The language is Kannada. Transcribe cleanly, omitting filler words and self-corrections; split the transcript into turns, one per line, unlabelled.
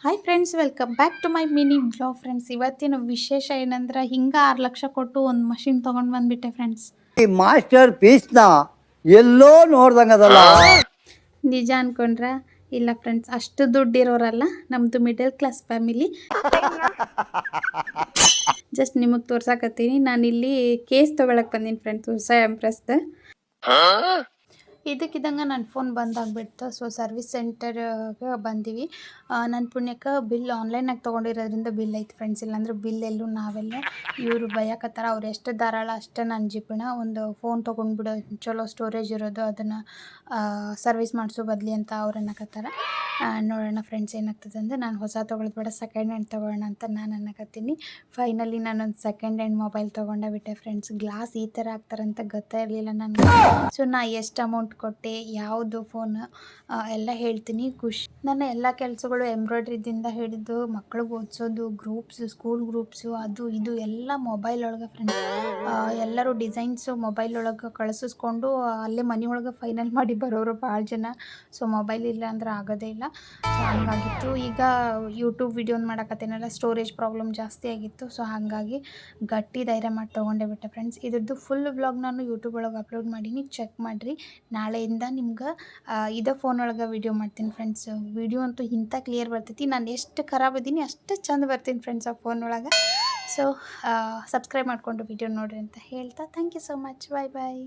Hi friends, welcome back to my mini blog friends. ಇವತ್ತಿನ ವಿಶೇಷ ಏನಂದ್ರೆ ಹಿಂಗೆ 6 ಲಕ್ಷ ಕೊಟ್ಟು ಒಂದು ಮಷಿನ್ ತೊಗೊಂಡು ಬಂದುಬಿಟ್ಟೆ ಫ್ರೆಂಡ್ಸ್.
ಈ ಮಾಸ್ಟರ್ ಪೀಸ್ನ ಎಲ್ಲೋ ನೋಡ್ದಂಗದಲ್ಲ.
ನಿಜ ಅನ್ಕೊಂಡ್ರ? ಇಲ್ಲ ಫ್ರೆಂಡ್ಸ್, ಅಷ್ಟು ದುಡ್ಡಿರೋರಲ್ಲ, ನಮ್ಮದು ಮಿಡಲ್ ಕ್ಲಾಸ್ ಫ್ಯಾಮಿಲಿ. ಜಸ್ಟ್ ನಿಮಗೆ ತೋರ್ಸಾಕತ್ತೀನಿ. ನಾನಿಲ್ಲಿ ಕೇಸ್ ತೊಗೊಳಕ್ಕೆ ಬಂದೀನಿ ಫ್ರೆಂಡ್ಸ್, ಹೊಸ ಎಂಪ್ರೆಸ್ದು. ಇದಕ್ಕಿದ್ದಂಗೆ ನನ್ನ ಫೋನ್ ಬಂದಾಗ್ಬಿಡ್ತು. ಸೊ ಸರ್ವಿಸ್ ಸೆಂಟರ್ಗೆ ಬಂದೀವಿ. ನನ್ನ ಪುಣ್ಯಕ್ಕೆ ಬಿಲ್ ಆನ್ಲೈನಾಗಿ ತೊಗೊಂಡಿರೋದ್ರಿಂದ ಬಿಲ್ ಐತೆ ಫ್ರೆಂಡ್ಸ್. ಇಲ್ಲಾಂದ್ರೆ ಬಿಲ್ ಎಲ್ಲೂ ನಾವೆಲ್ಲ. ಇವರು ಬೈಯಕತ್ತಾರ, ಅವ್ರು ಎಷ್ಟು ಧಾರಾಳ ಅಷ್ಟೇ ನನ್ನ ಜಿಪಣ. ಒಂದು ಫೋನ್ ತೊಗೊಂಡ್ಬಿಡು, ಚಲೋ ಸ್ಟೋರೇಜ್ ಇರೋದು, ಅದನ್ನು ಸರ್ವಿಸ್ ಮಾಡಿಸೋ ಬದಲಿ ಅಂತ ಅವ್ರು ಅನ್ನಕತ್ತಾರ. ನೋಡೋಣ ಫ್ರೆಂಡ್ಸ್ ಏನಾಗ್ತದೆ ಅಂದರೆ, ನಾನು ಹೊಸ ತೊಗೊಳೋದು ಬೇಡ, ಸೆಕೆಂಡ್ ಹ್ಯಾಂಡ್ ತೊಗೊಳ್ಳೋಣ ಅಂತ ನಾನು ಅನ್ನಕತ್ತೀನಿ. ಫೈನಲಿ ನಾನೊಂದು ಸೆಕೆಂಡ್ ಹ್ಯಾಂಡ್ ಮೊಬೈಲ್ ತೊಗೊಂಡೆ ಬಿಟ್ಟೆ ಫ್ರೆಂಡ್ಸ್. ಗ್ಲಾಸ್ ಈ ಥರ ಆಗ್ತಾರಂತ ಗೊತ್ತೇ ಇರಲಿಲ್ಲ ನನಗೆ. ಸೊ ನಾ ಎಷ್ಟು ಅಮೌಂಟ್ ಕೊಟ್ಟೆ, ಯಾವುದು ಫೋನ್ ಎಲ್ಲ ಹೇಳ್ತೀನಿ. ನನ್ನ ಎಲ್ಲ ಕೆಲಸಗಳು ಎಂಬ್ರಾಯ್ಡ್ರಿದಿಂದ ಹಿಡಿದು ಮಕ್ಳಿಗೆ ಓದಿಸೋದು, ಸ್ಕೂಲ್ ಗ್ರೂಪ್ಸು, ಅದು ಇದು ಎಲ್ಲ ಮೊಬೈಲ್ ಒಳಗೆ ಫ್ರೆಂಡ್ಸ್. ಎಲ್ಲರೂ ಡಿಸೈನ್ಸು ಮೊಬೈಲ್ ಒಳಗೆ ಕಳಿಸ್ಕೊಂಡು ಅಲ್ಲೇ ಮನೆಯೊಳಗೆ ಫೈನಲ್ ಮಾಡಿ ಬರೋರು ಭಾಳ ಜನ. ಸೊ ಮೊಬೈಲ್ ಇಲ್ಲ ಅಂದ್ರೆ ಆಗೋದೇ ಇಲ್ಲ. ಸೊ ಹಂಗಾಗಿತ್ತು. ಈಗ ಯೂಟ್ಯೂಬ್ ವಿಡಿಯೋನ ಮಾಡೋಕತ್ತೇನಲ್ಲ, ಸ್ಟೋರೇಜ್ ಪ್ರಾಬ್ಲಮ್ ಜಾಸ್ತಿ ಆಗಿತ್ತು. ಸೊ ಹಾಗಾಗಿ ಗಟ್ಟಿ ಧೈರ್ಯ ಮಾಡಿ ತೊಗೊಂಡೇ ಬಿಟ್ಟೆ ಫ್ರೆಂಡ್ಸ್. ಇದ್ರದ್ದು ಫುಲ್ ವ್ಲಾಗ್ ನಾನು ಯೂಟ್ಯೂಬ್ ಒಳಗೆ ಅಪ್ಲೋಡ್ ಮಾಡೀನಿ, ಚೆಕ್ ಮಾಡಿರಿ. ನಾಳೆಯಿಂದ ನಿಮ್ಗೆ ಇದೇ ಫೋನ್ ಒಳಗೆ ವಿಡಿಯೋ ಮಾಡ್ತೀನಿ ಫ್ರೆಂಡ್ಸ್. ವಿಡಿಯೋ ಅಂತೂ ಇಂಥ ಕ್ಲಿಯರ್ ಬರ್ತೈತಿ. ನಾನು ಎಷ್ಟು ಖರಾಬ್ ಇದ್ದೀನಿ ಅಷ್ಟು ಚಂದ ಬರ್ತೀನಿ ಫ್ರೆಂಡ್ಸ್ ಆ ಫೋನ್ ಒಳಗೆ. ಸೊ ಸಬ್ಸ್ಕ್ರೈಬ್ ಮಾಡಿಕೊಂಡು ವಿಡಿಯೋ ನೋಡಿರಿ ಅಂತ ಹೇಳ್ತಾ, thank you so much. Bye bye.